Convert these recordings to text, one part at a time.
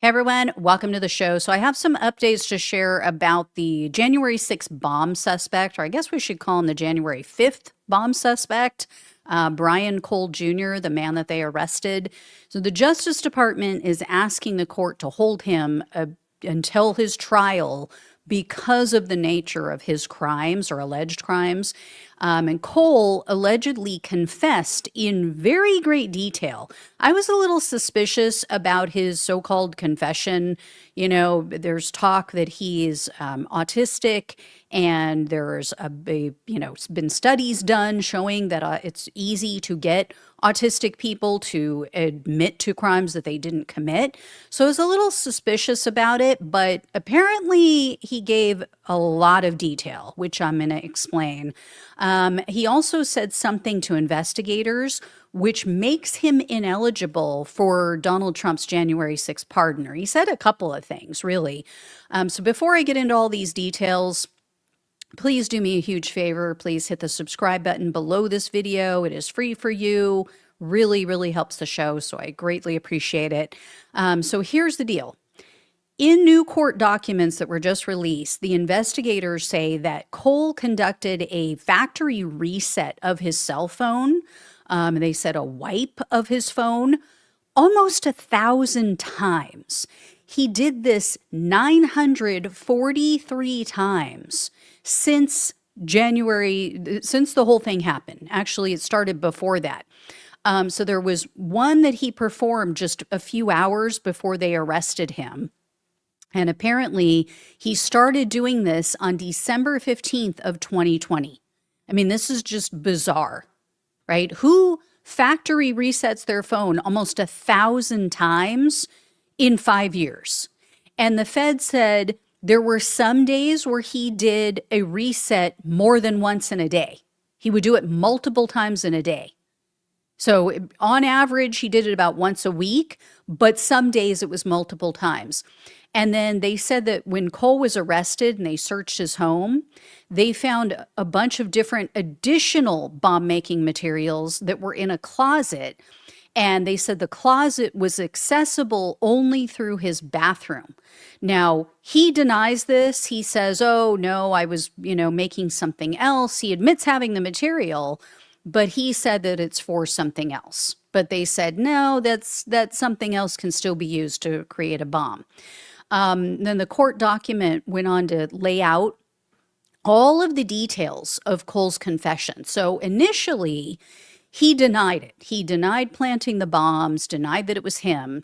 Hey everyone, welcome to the show. So I have some updates to share about the January 6th bomb suspect, or I guess we should call him the January 5th bomb suspect, Brian Cole Jr., the man that they arrested. So the Justice Department is asking the court to hold him until his trial because of the nature of his crimes or alleged crimes. And Cole allegedly confessed in very great detail. I was a little suspicious about his so called confession. You know, there's talk that he's autistic, and there's been studies done showing that it's easy to get autistic people to admit to crimes that they didn't commit. So I was a little suspicious about it, but apparently he gave a lot of detail, which I'm going to explain. He also said something to investigators which makes him ineligible for Donald Trump's January 6th pardon. Or he said a couple of things, really. So before I get into all these details, please do me a huge favor. Please hit the subscribe button below this video. It is free for you. Really, really helps the show, so I greatly appreciate it. So here's the deal. In new court documents that were just released, the investigators say that Cole conducted a factory reset of his cell phone. They said a wipe of his phone almost 1,000 times. He did this 943 times since January, since the whole thing happened. Actually, it started before that. So there was one that he performed just a few hours before they arrested him. And apparently he started doing this on December 15th of 2020. I mean, this is just bizarre, right? Who factory resets their phone almost 1,000 times in 5 years? And the Fed said there were some days where he did a reset more than once in a day. He would do it multiple times in a day. So on average, he did it about once a week, but some days it was multiple times. And then they said that when Cole was arrested and they searched his home, they found a bunch of different additional bomb-making materials that were in a closet. And they said the closet was accessible only through his bathroom. Now, he denies this. He says, oh, no, I was, making something else. He admits having the material, but he said that it's for something else. But they said, no, that something else can still be used to create a bomb. Then the court document went on to lay out all of the details of Cole's confession. So initially, he denied it. He denied planting the bombs, denied that it was him.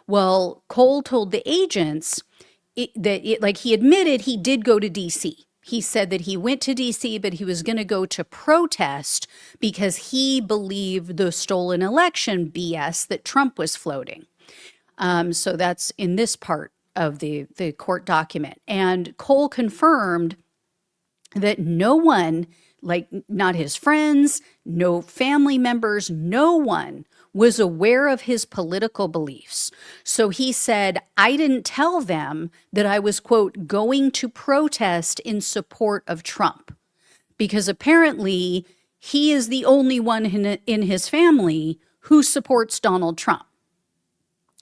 Well, Cole told the agents that he admitted he did go to D.C. He said that he went to D.C., but he was going to go to protest because he believed the stolen election BS that Trump was floating. So that's in this part of the court document. And Cole confirmed that no one, like not his friends, no family members, no one was aware of his political beliefs. So he said, I didn't tell them that I was, quote, going to protest in support of Trump, because apparently he is the only one in his family who supports Donald Trump.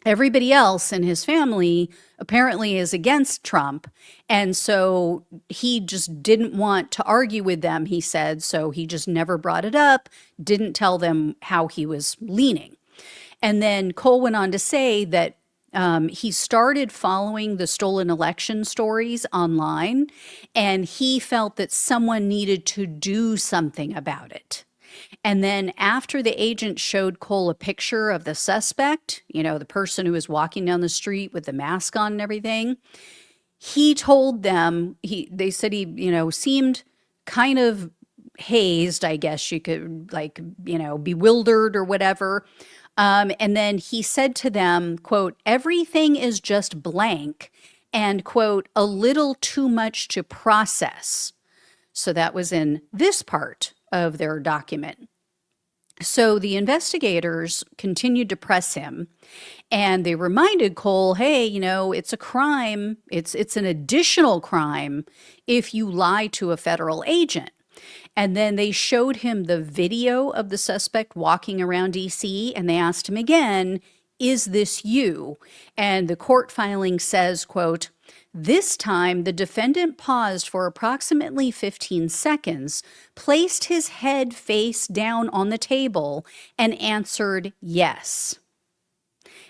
Everybody else in his family apparently is against Trump. And so he just didn't want to argue with them, he said. So he just never brought it up, didn't tell them how he was leaning. And then Cole went on to say that he started following the stolen election stories online, and he felt that someone needed to do something about it. And then after the agent showed Cole a picture of the suspect, the person who was walking down the street with the mask on and everything, he told them, they said he, seemed kind of hazed, I guess you could, bewildered or whatever. And then he said to them, quote, everything is just blank and, quote, a little too much to process. So that was in this part of their document. So the investigators continued to press him, and they reminded Cole, hey, it's a crime. It's an additional crime if you lie to a federal agent. And then they showed him the video of the suspect walking around DC, and they asked him again, is this you? And the court filing says, quote, this time, the defendant paused for approximately 15 seconds, placed his head face down on the table, and answered yes.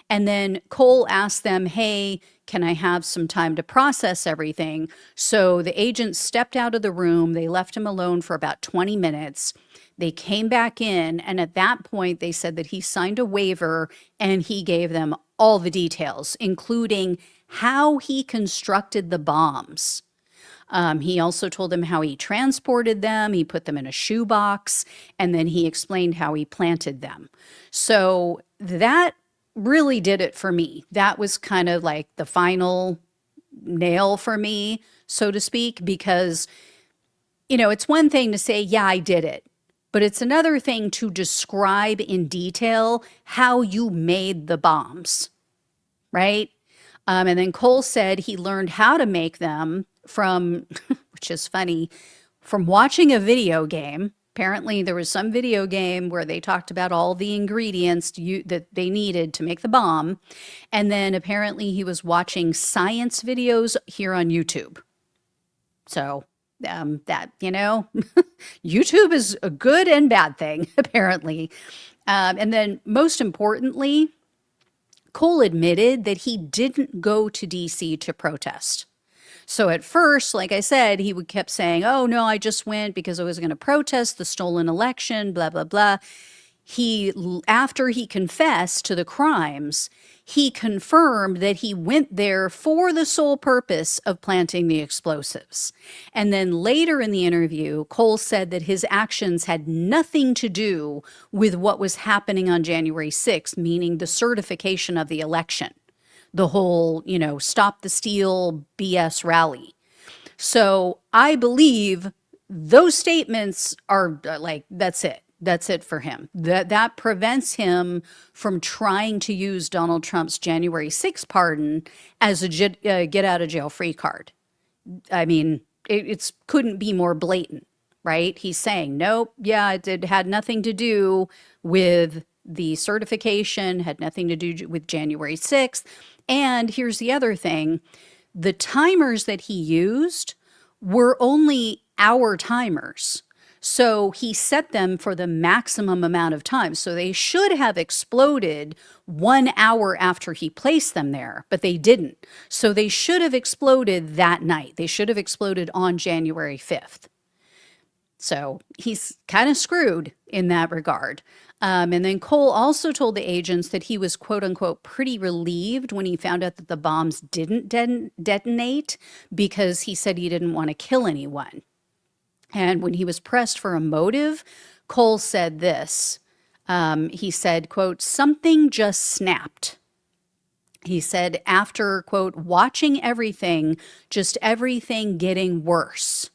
And then Cole asked them, hey, can I have some time to process everything? So the agent stepped out of the room. They left him alone for about 20 minutes. They came back in, and at that point, they said that he signed a waiver and he gave them all the details, including how he constructed the bombs. He also told them how he transported them. He put them in a shoebox, and then he explained how he planted them. So that really did it for me. That was kind of like the final nail for me, so to speak, because, it's one thing to say, yeah, I did it. But it's another thing to describe in detail how you made the bombs, right? And then Cole said he learned how to make them from, which is funny, from watching a video game. Apparently, there was some video game where they talked about all the ingredients that they needed to make the bomb. And then apparently he was watching science videos here on YouTube. So that, YouTube is a good and bad thing, apparently. And then most importantly, Cole admitted that he didn't go to DC to protest. So at first, like I said, he kept saying, oh, no, I just went because I was going to protest the stolen election, blah, blah, blah. After he confessed to the crimes, he confirmed that he went there for the sole purpose of planting the explosives. And then later in the interview, Cole said that his actions had nothing to do with what was happening on January 6th, meaning the certification of the election, the whole, stop the steal BS rally. So I believe those statements are like, that's it. That's it for him. That prevents him from trying to use Donald Trump's January 6th pardon as a get out of jail free card. I mean, it couldn't be more blatant, right? He's saying, nope, yeah, it had nothing to do with the certification, had nothing to do with January 6th. And here's the other thing. The timers that he used were only hour timers. So he set them for the maximum amount of time. So they should have exploded 1 hour after he placed them there, but they didn't. So they should have exploded that night. They should have exploded on January 5th. So he's kind of screwed in that regard. And then Cole also told the agents that he was, quote unquote, pretty relieved when he found out that the bombs didn't detonate because he said he didn't want to kill anyone. And when he was pressed for a motive, Cole said this. He said, quote, something just snapped. He said after, quote, watching everything, just everything getting worse.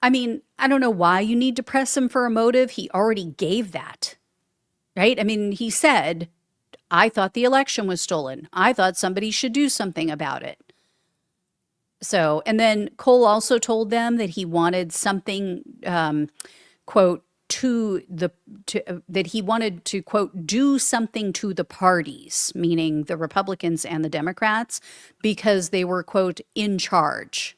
I mean, I don't know why you need to press him for a motive. He already gave that, right? I mean, he said, I thought the election was stolen. I thought somebody should do something about it. So, and then Cole also told them that he wanted something, quote, that he wanted to, quote, do something to the parties, meaning the Republicans and the Democrats, because they were, quote, in charge.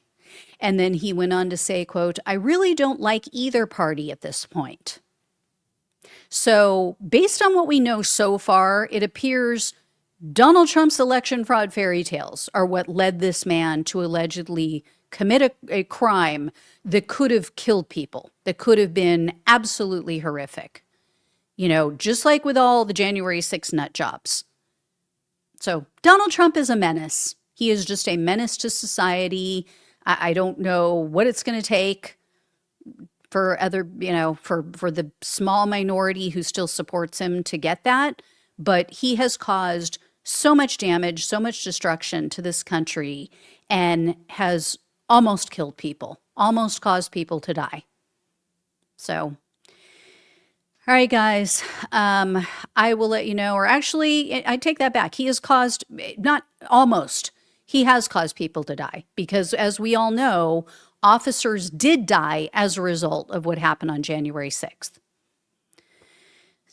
And then he went on to say, quote, I really don't like either party at this point. So based on what we know so far, it appears Donald Trump's election fraud fairy tales are what led this man to allegedly commit a crime that could have killed people, that could have been absolutely horrific. Just like with all the January 6th nut jobs. So Donald Trump is a menace. He is just a menace to society. I don't know what it's going to take for other, for the small minority who still supports him to get that. But he has caused so much damage, so much destruction to this country, and has almost killed people, almost caused people to die. So, all right, guys, I will let you know, or actually, I take that back. He has caused, not almost, he has caused people to die, because as we all know, officers did die as a result of what happened on January 6th.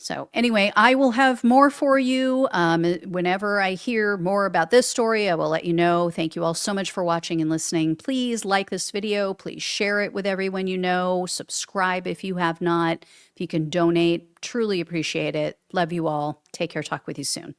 So, anyway, I will have more for you. Whenever I hear more about this story, I will let you know. Thank you all so much for watching and listening. Please like this video. Please share it with everyone you know. Subscribe if you have not. If you can donate, truly appreciate it. Love you all. Take care. Talk with you soon.